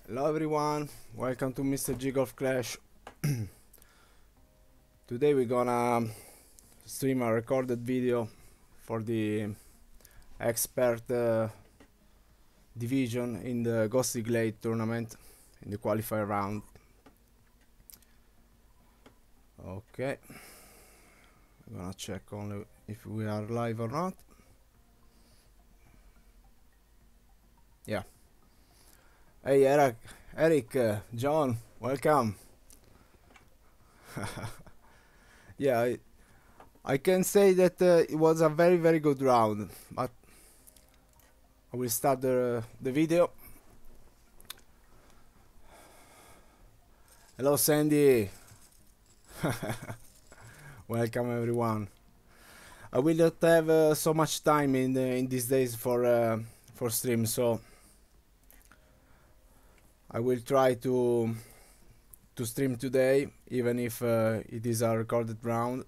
Hello everyone, welcome to Mr. G Golf Clash. Today we're gonna stream a recorded video for the expert division in the Ghostly Glade tournament in the qualifier round. Okay, I'm gonna check only if we are live or not. Yeah. Hey Eric, John, welcome. Yeah, I can say that it was a very good round, but I will start the video. Hello Sandy. Welcome everyone. I will not have so much time in these days for stream, so I will try to stream today, even if it is a recorded round.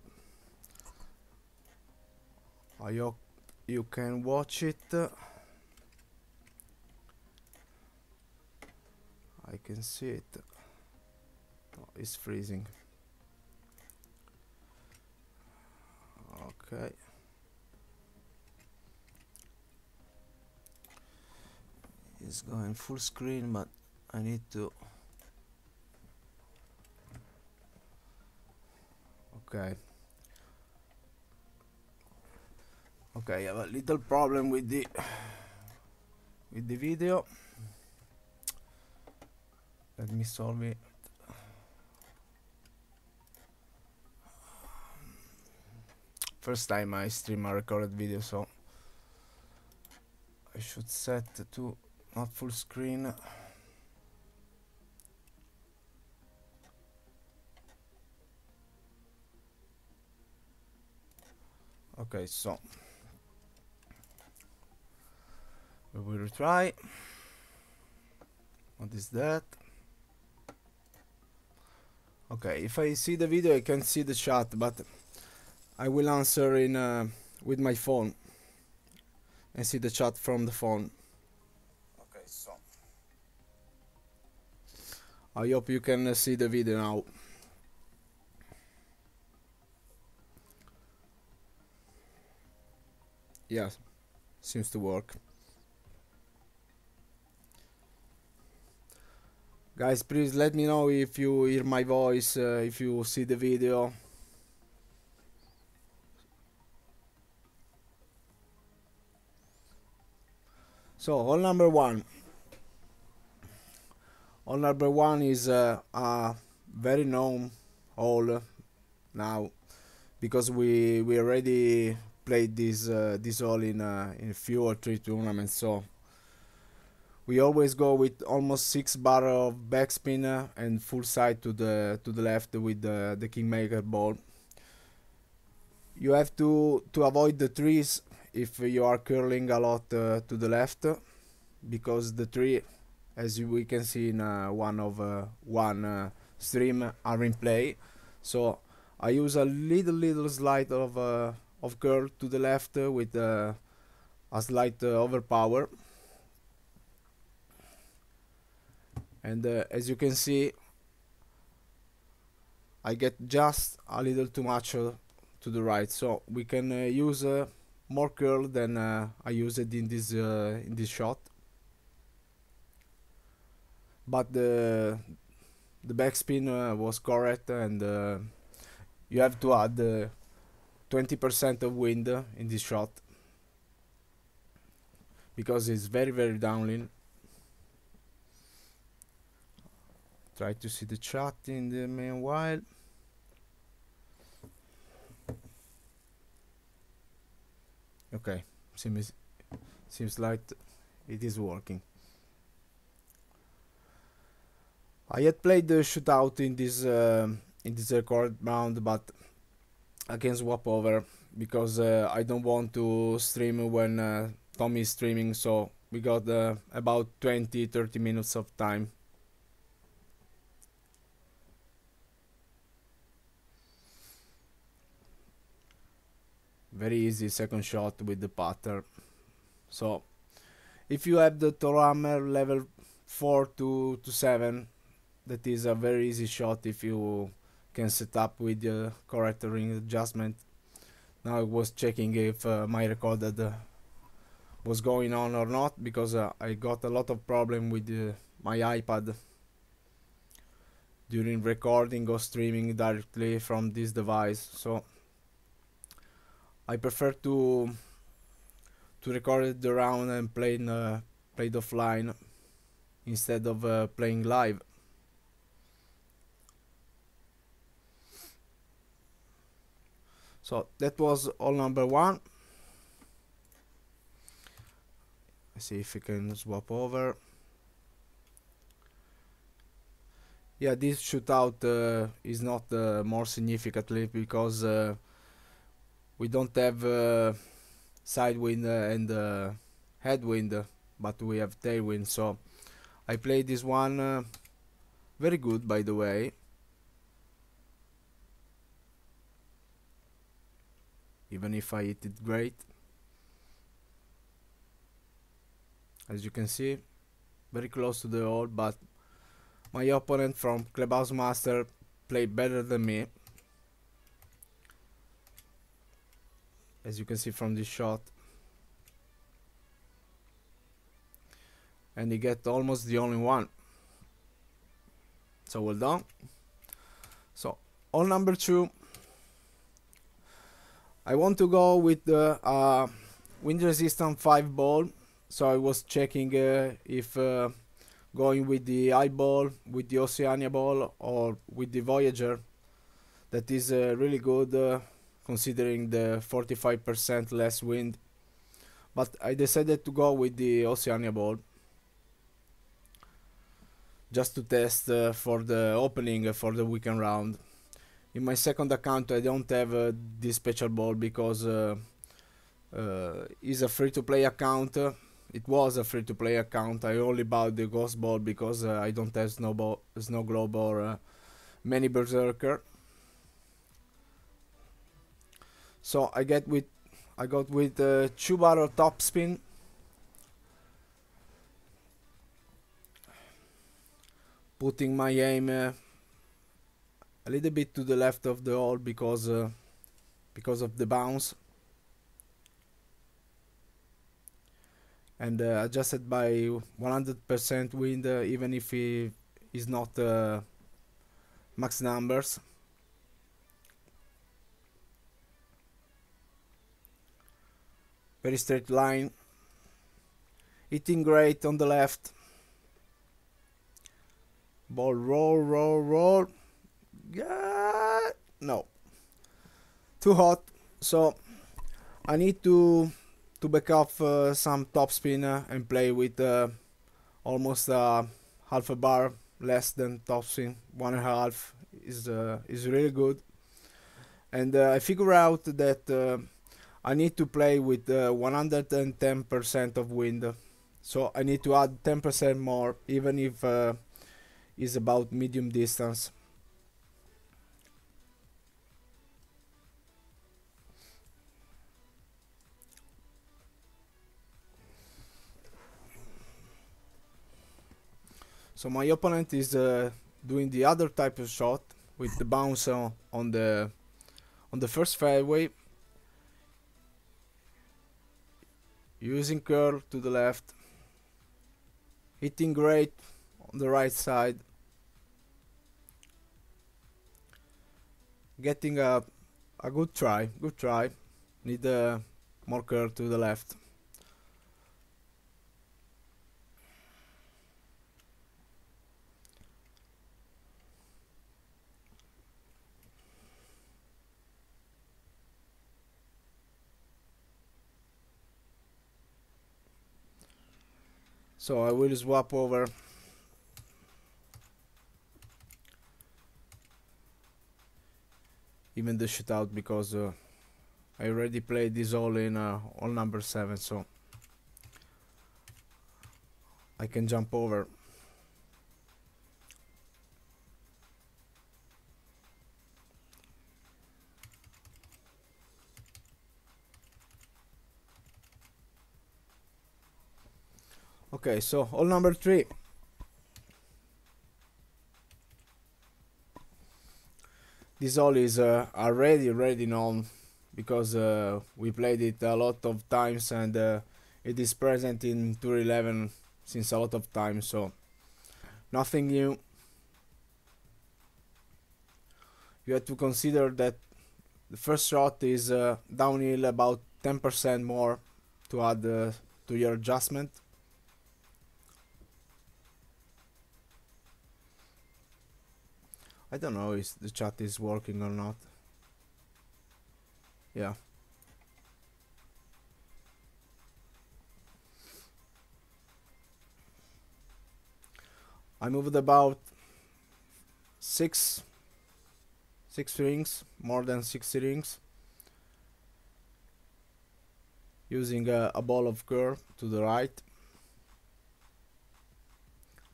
I hope you can watch it. I can see it. Oh, it's freezing. Okay. It's going full screen, but I need to. Okay. Okay, I have a little problem with the video. Let me solve it. First time I stream a recorded video, so I should set to not full screen. Okay, so we will retry. What is that? Okay, if I see the video I can see the chat, but I will answer in with my phone and see the chat from the phone. Okay, so I hope you can see the video now. Yeah, seems to work. Guys, please let me know if you hear my voice, if you see the video. So, hole number one. Hole number one is a very known hole now, because we already played this hole in a few or three tournaments. So we always go with almost 6 bar of backspin and full side to the left with the Kingmaker ball. You have to avoid the trees if you are curling a lot to the left, because the tree, as we can see in one stream, are in play. So I use a little slide of curl to the left with a slight overpower. And as you can see, I get just a little too much to the right, so we can use more curl than I used in this shot. But the backspin was correct, and you have to add 20% of wind in this shot, because it's very downwind. Try to see the chat in the meanwhile. Okay, seems like it is working. I had played the shootout in this record round, but I can swap over because I don't want to stream when Tommy is streaming. So we got about 20-30 minutes of time. Very easy second shot with the putter. So if you have the Toro Hammer level 4 to 7. That is a very easy shot if you can set up with the correct ring adjustment. Now I was checking if my recorded was going on or not, because I got a lot of problem with my iPad during recording or streaming directly from this device, so I prefer to record the round and played offline instead of playing live. So that was all number one. Let's see if we can swap over. Yeah, this shootout is not more significantly because we don't have side wind and headwind, but we have tailwind. So I played this one very good, by the way. Even if I hit it great, as you can see, very close to the hole, but my opponent from Clubhouse Master played better than me, as you can see from this shot, and he get almost the only one. So well done. So hole number two, I want to go with the wind resistant 5 ball. So I was checking if going with the eyeball, with the Oceania ball, or with the Voyager. That is really good considering the 45% less wind. But I decided to go with the Oceania ball just to test for the opening for the weekend round. In my second account I don't have this special ball because it's a free-to-play account. It was a free-to-play account. I only bought the Ghost Ball because I don't have Snow Globe or Mini Berserker. So I got with 2-barrel topspin, putting my aim a little bit to the left of the hole because of the bounce, and adjusted by 100% wind, even if it is not max numbers. Very straight line, hitting great on the left. Ball roll. Yeah, no, too hot. So I need to back off some topspin and play with almost half a bar less than topspin. 1.5 is really good. And I figure out that I need to play with 110% of wind. So I need to add 10% more, even if it's about medium distance. So my opponent is doing the other type of shot with the bounce on the first fairway, using curl to the left, hitting great on the right side, getting a good try. Need more curl to the left. So I will swap over. Even the shootout, because I already played this all in on number 7, so I can jump over. Okay, so hole number 3. This hole is already known because we played it a lot of times, and it is present in Tour 11 since a lot of times, so nothing new. You have to consider that the first shot is downhill about 10% more to add to your adjustment. I don't know if the chat is working or not. Yeah. I moved about six rings, more than 60 rings, using a ball of curve to the right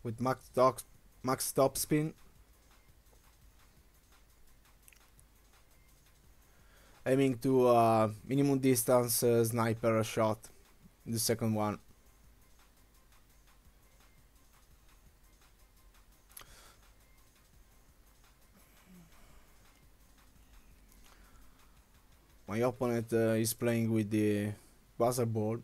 with max top spin, aiming to minimum distance sniper shot in the second one. My opponent is playing with the buzzer board.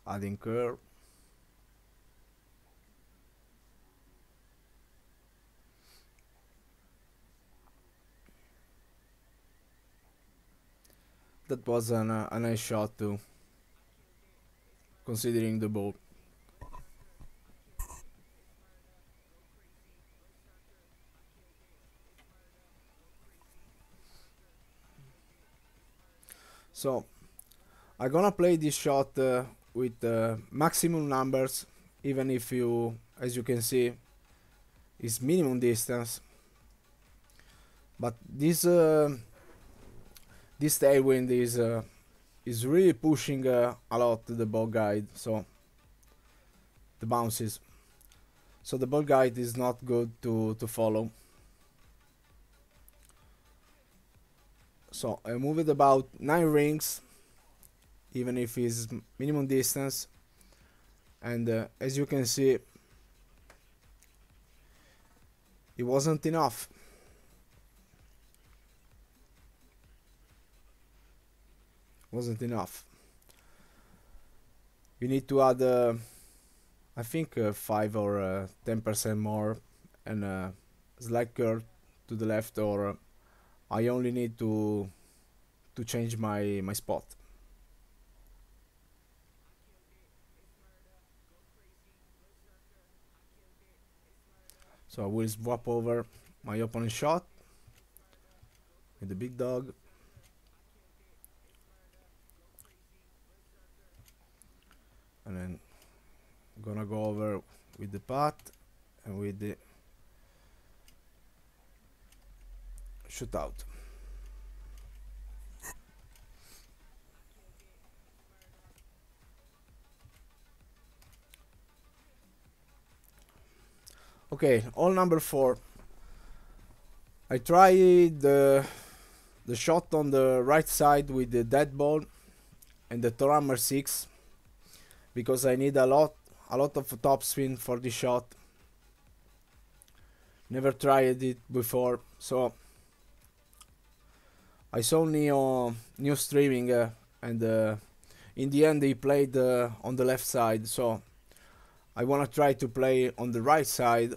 Adding curve. That was a nice shot too, considering the ball. So I'm gonna play this shot with maximum numbers, even if you, as you can see, is minimum distance. But this tailwind is really pushing a lot the ball guide, so the bounces. So the ball guide is not good to follow. So I move it about 9 rings, even if it's minimum distance, and as you can see, it wasn't enough. Wasn't enough. You need to add I think 5 or 10% more, and slight curve to the left, or I only need to change my spot. So I will swap over my opponent's shot with the big dog, and then I'm gonna go over with the pot and with the shootout. Okay, all number 4. I tried the shot on the right side with the dead ball and the Torammer 6 because I need a lot of topspin for the shot. Never tried it before, so I saw Neo streaming and in the end he played on the left side, so I wanna try to play on the right side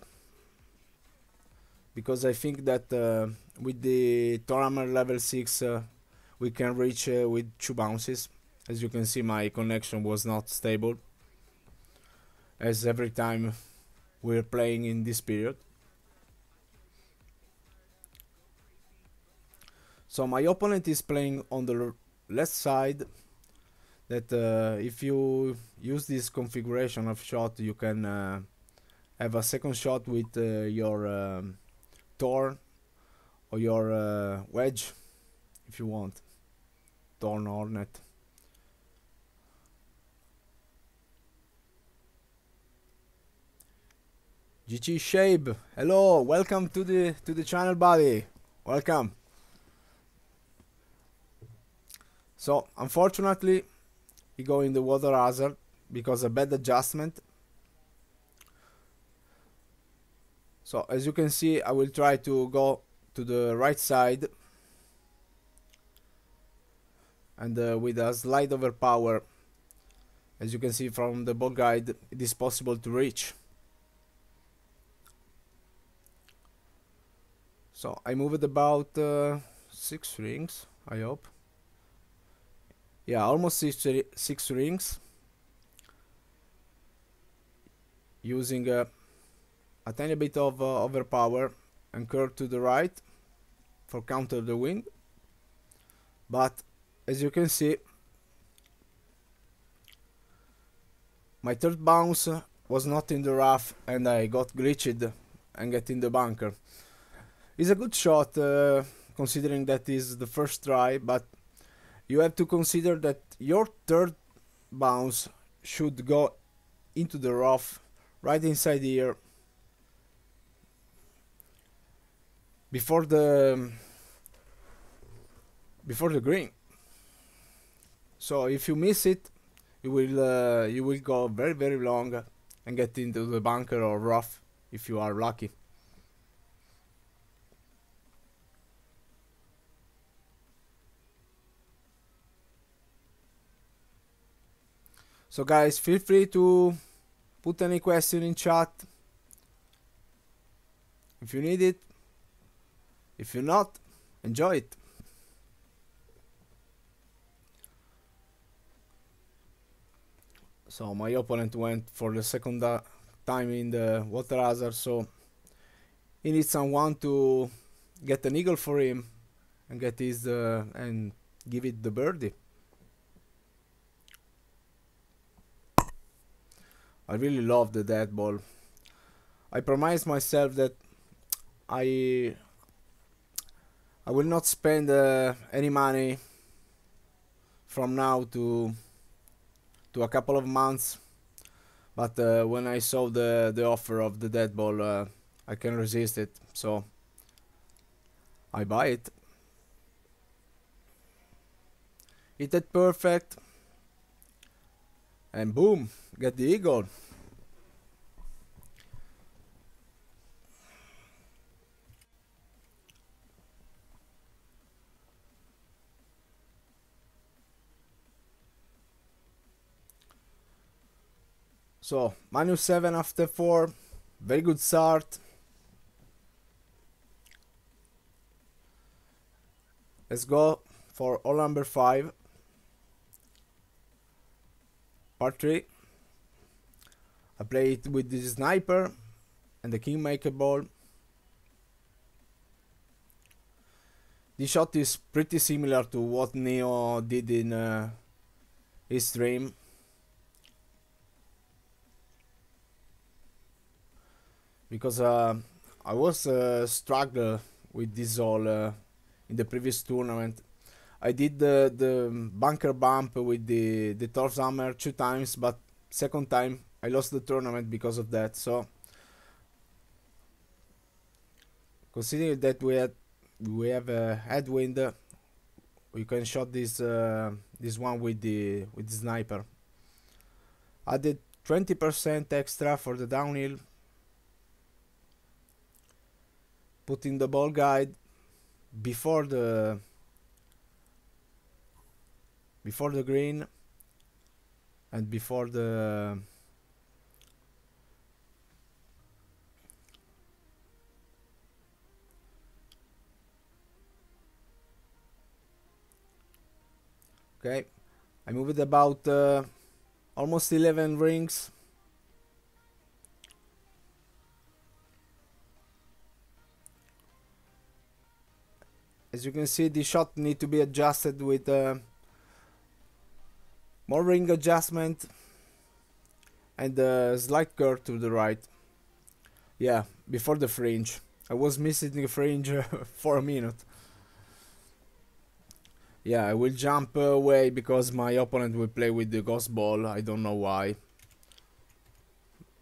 because I think that with the Torammer level 6 we can reach with 2 bounces. As you can see, my connection was not stable, as every time we're playing in this period. So my opponent is playing on the left side, that if you use this configuration of shot you can have a second shot with your Torn or your wedge if you want. Torn Hornet. GG Shabe, hello, welcome to the channel, buddy. Welcome. So unfortunately, he go in the water hazard because of bad adjustment. So as you can see, I will try to go to the right side, and with a slight overpower, as you can see from the ball guide, it is possible to reach. So I moved about 6 rings, I hope. Yeah, almost six rings, using a tiny bit of overpower and curve to the right for counter the wind. But as you can see, my third bounce was not in the rough and I got glitched and get in the bunker. It's a good shot, considering that is the first try, but you have to consider that your third bounce should go into the rough right inside here before the green. So if you miss it, you will go very long and get into the bunker or rough if you are lucky. So guys, feel free to put any question in chat if you need it. If you're not, enjoy it. So my opponent went for the second time in the water hazard, so he needs someone to get an eagle for him and get his and give it the birdie. I really love the dead ball. I promised myself that I will not spend any money from now to a couple of months, but when I saw the offer of the dead ball, I can't resist it, so I buy it. Hit it perfect, and boom, get the eagle. So -7 after 4, very good start. Let's go for hole number 5, part 3. I play it with the sniper and the kingmaker ball. This shot is pretty similar to what Neo did in his stream. Because I was struggle with this hole in the previous tournament. I did the bunker bump with the Thor's hammer 2 times, but second time I lost the tournament because of that. So considering that we have a headwind, we can shot this this one with the sniper. I did 20% extra for the downhill, putting the ball guide before the green and before the okay, I moved about almost 11 rings. As you can see, the shot need to be adjusted with more ring adjustment and a slight curve to the right. Yeah, before the fringe. I was missing the fringe for a minute. Yeah, I will jump away because my opponent will play with the ghost ball. I don't know why,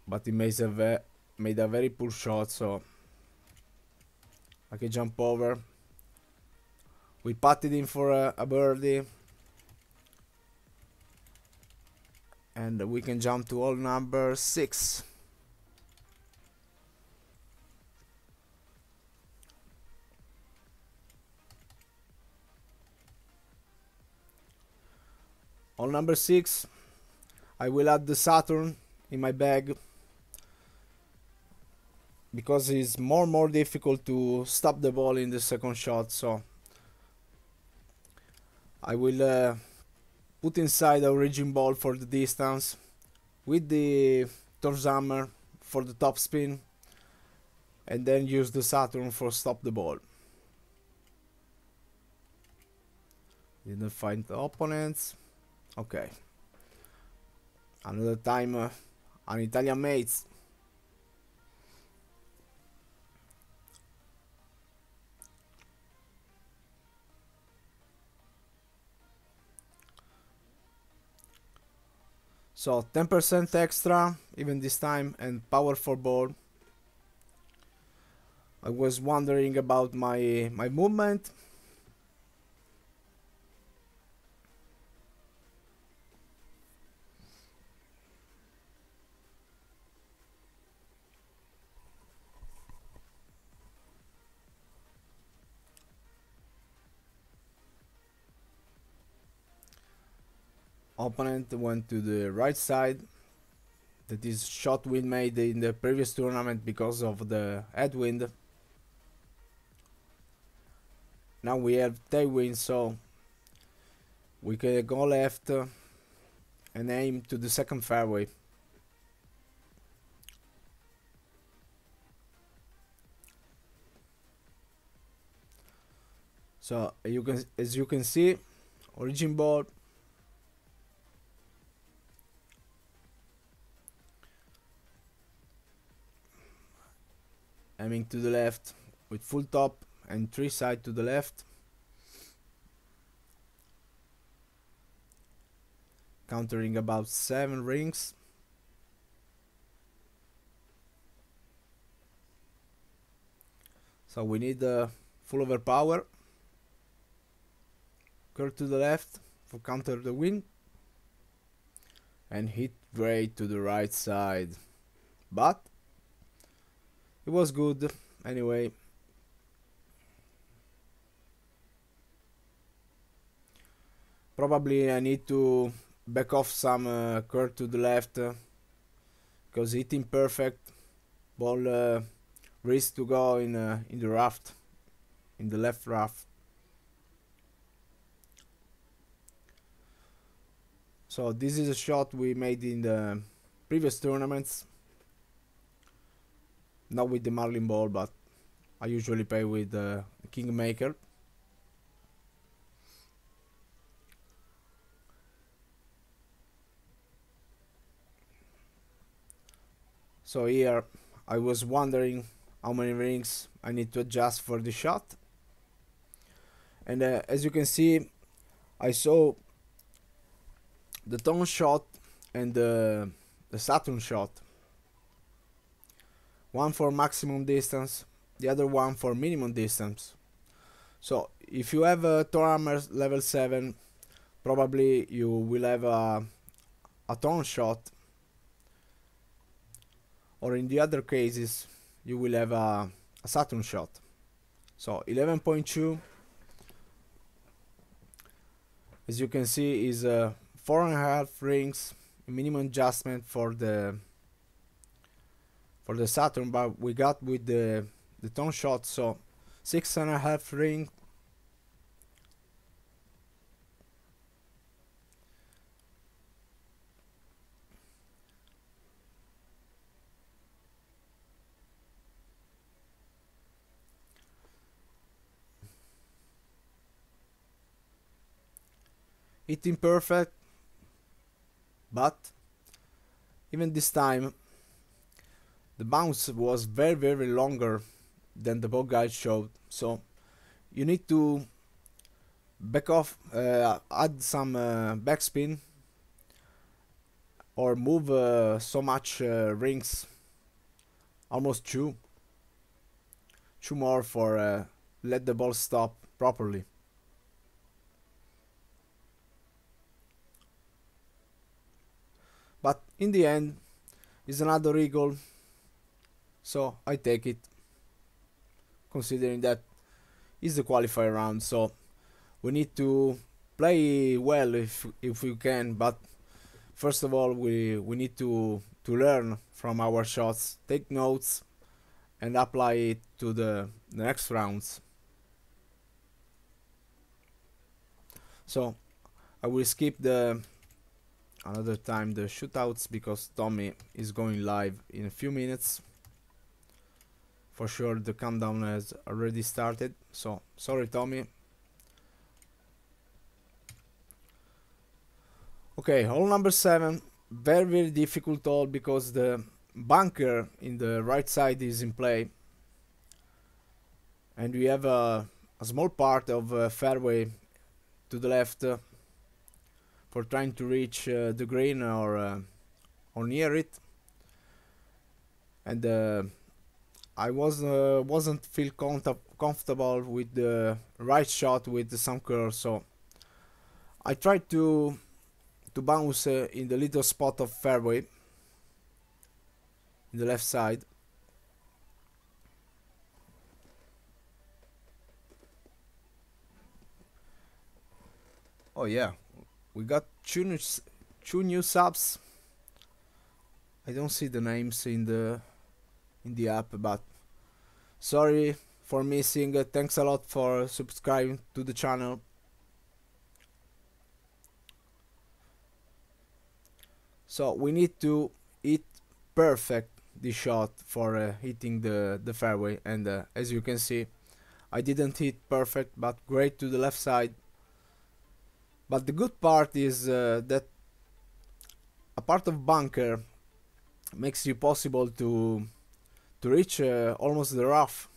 but he made a very poor shot, so I can jump over. We putted in for a birdie, and we can jump to hole number 6. Hole number 6, I will add the Saturn in my bag, because it's more difficult to stop the ball in the second shot. So I will put inside a raging ball for the distance, with the Thor's hammer for the top spin, and then use the Saturn for stop the ball. Didn't find the opponents. Okay, another time an Italian mates. So 10% extra even this time, and power for ball. I was wondering about my movement. Opponent went to the right side. That is shot we made in the previous tournament because of the headwind. Now we have tailwind, so we can go left and aim to the second fairway. So as you can see, origin ball. Aiming to the left with full top and 3 side to the left. Countering about 7 rings. So we need full overpower. Curve to the left for counter the wind. And hit great to the right side. But it was good anyway. Probably I need to back off some curve to the left, because hitting perfect ball risks to go in the raft, in the left raft. So this is a shot we made in the previous tournaments. Not with the Marlin ball, but I usually play with the Kingmaker. So here I was wondering how many rings I need to adjust for the shot. And as you can see, I saw the Tone shot and the Saturn shot. One for maximum distance, the other one for minimum distance. So if you have a Thor hammer level 7, probably you will have a Tone shot, or in the other cases you will have a Saturn shot. So 11.2, as you can see, is 4.5 rings minimum adjustment for the Saturn, but we got with the Tone shot, so 6.5 ring. Hitting perfect, but even this time the bounce was very longer than the ball guide showed. So you need to back off, add some backspin, or move so much rings almost two more for let the ball stop properly. But in the end, it's another eagle, so I take it, considering that it's the qualifier round. So we need to play well if we can. But first of all, we need to learn from our shots, take notes, and apply it to the next rounds. So I will skip another time the shootouts because Tommy is going live in a few minutes. For sure the countdown has already started, so sorry Tommy. Okay, hole number 7, very difficult hole because the bunker in the right side is in play, and we have a small part of fairway to the left for trying to reach the green or near it. And I wasn't feel comfortable with the right shot with some curl, so I tried to bounce in the little spot of fairway in the left side. Oh yeah, we got two new subs. I don't see the names in the app, but sorry for missing. Thanks a lot for subscribing to the channel. So we need to hit perfect the shot for hitting the fairway, and as you can see, I didn't hit perfect, but great to the left side. But the good part is that a part of bunker makes you possible to reach almost the rough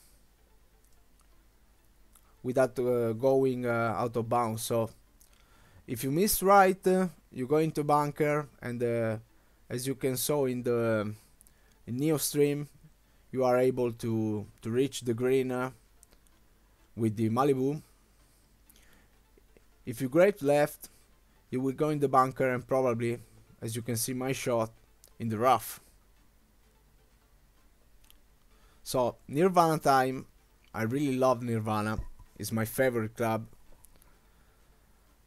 without going out of bounds. So if you miss right, you go into bunker, and as you can saw in the Neo stream, you are able to reach the green with the Malibu. If you grab left, you will go in the bunker and probably, as you can see my shot, in the rough. So Nirvana time. I really love Nirvana. It's my favorite club.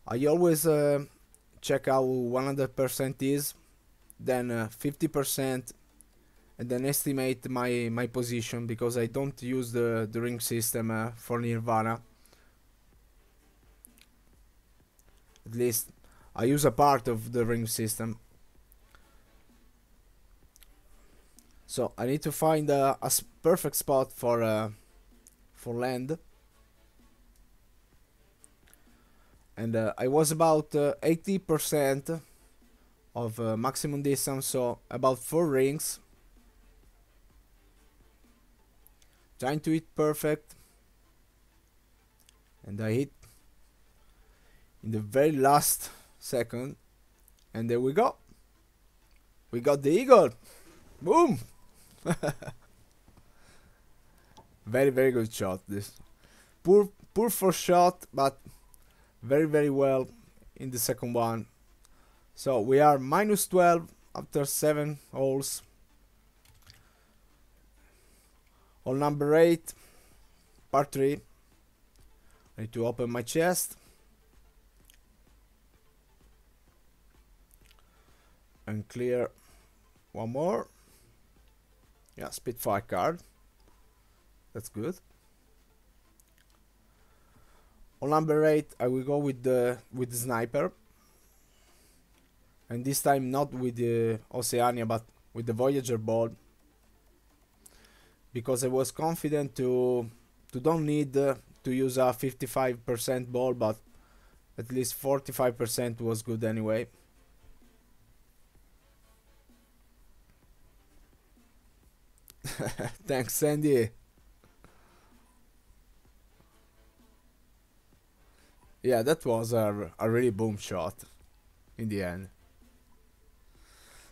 I always check how 100% is, then 50%, and then estimate my position, because I don't use the ring system for Nirvana. At least I use a part of the ring system. So I need to find a perfect spot for land. And I was about 80% of maximum distance, so about 4 rings. Trying to hit perfect, and I hit in the very last second, and there we go. We got the eagle. Boom. Very good shot. This poor first shot, but very well in the second one. So we are -12 after 7 holes. Hole number 8, part 3. I need to open my chest and clear one more. Yeah, Spitfire card. That's good. On number 8, I will go with the sniper, and this time not with the Oceania, but with the Voyager ball, because I was confident to don't need to use a 55% ball, but at least 45% was good anyway. Thanks, Sandy. Yeah, that was a really boom shot in the end.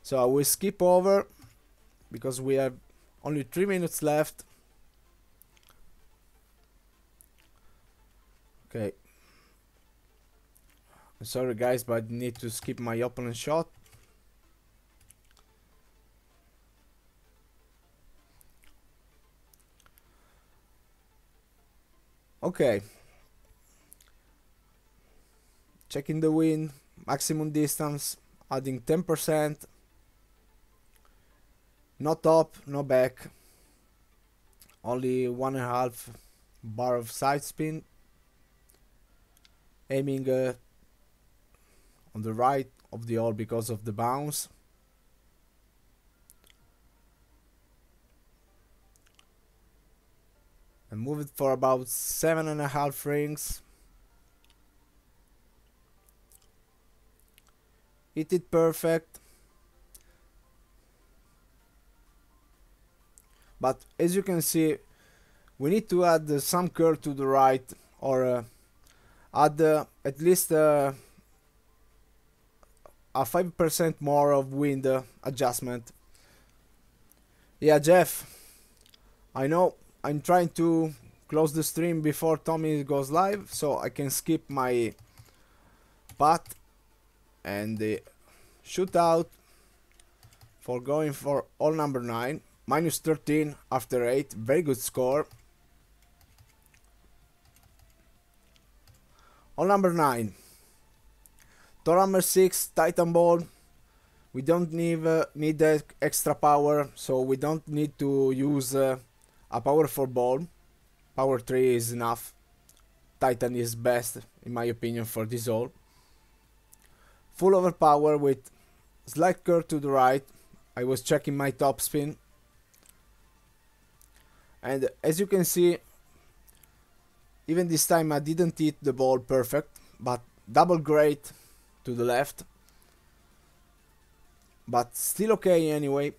So I will skip over because we have Only 3 minutes left. Okay. I'm sorry guys, but I need to skip my opponent shot. Okay. Checking the wind, maximum distance, adding 10%. No top, no back. Only 1.5 bar of side spin. Aiming on the right of the hole because of the bounce. And move it for about 7.5 rings. Hit it perfect. But as you can see, we need to add some curve to the right, or add at least a 5% more of wind adjustment. Yeah, Jeff, I know I'm trying to close the stream before Tommy goes live, so I can skip my putt and the shootout for going for hole number 9. Minus 13 after 8, very good score. Hole number 9. Thorhammer 6, Titan ball. We don't need that extra power, so we don't need to use a powerful ball. Power 3 is enough. Titan is best, in my opinion, for this hole. Full overpower with slight curve to the right. I was checking my topspin. And as you can see, even this time I didn't hit the ball perfect, but double great to the left. But still okay anyway.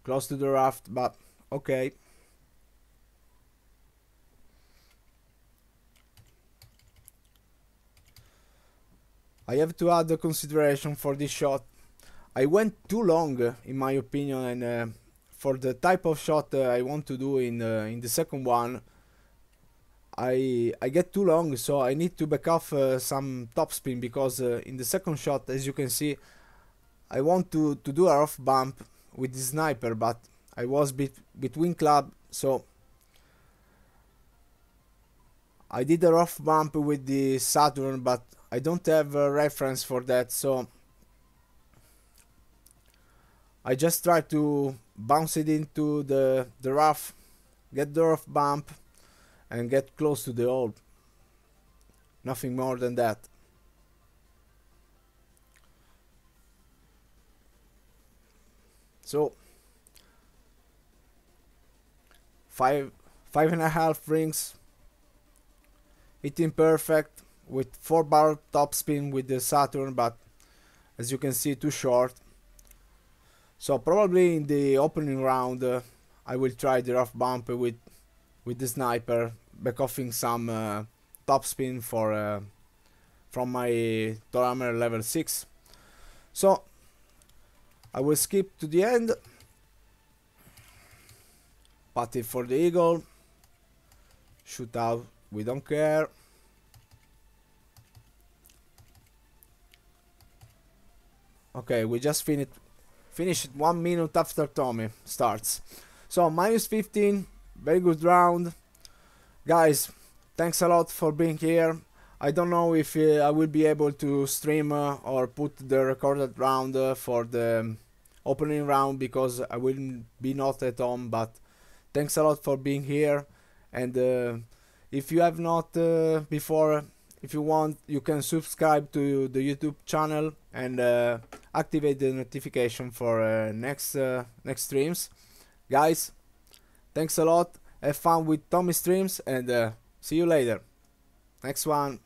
Close to the raft, but okay. I have to add a consideration for this shot. I went too long, in my opinion, and for the type of shot I want to do in the second one, I get too long, so I need to back off some topspin, because in the second shot, as you can see, I want to do a rough bump with the sniper, but I was between club, so I did a rough bump with the Saturn, but I don't have a reference for that, so I just try to bounce it into the rough, get the rough bump, and get close to the hole. Nothing more than that. So 5.5 rings, hitting perfect with 4 bar topspin with the Saturn, but as you can see, too short. So probably in the opening round I will try the rough bump with the sniper, backoffing some topspin for from my Thorhammer level 6. So I will skip to the end. Putty for the eagle. Shoot out, we don't care. Okay, we just finished 1 minute after Tommy starts. So minus 15, very good round. Guys, thanks a lot for being here. I don't know if I will be able to stream or put the recorded round for the opening round, because I will be not at home, but thanks a lot for being here. And if you have not before, if you want, you can subscribe to the YouTube channel and activate the notification for next streams. Guys, thanks a lot. Have fun with Tommy streams, and see you later. Next one.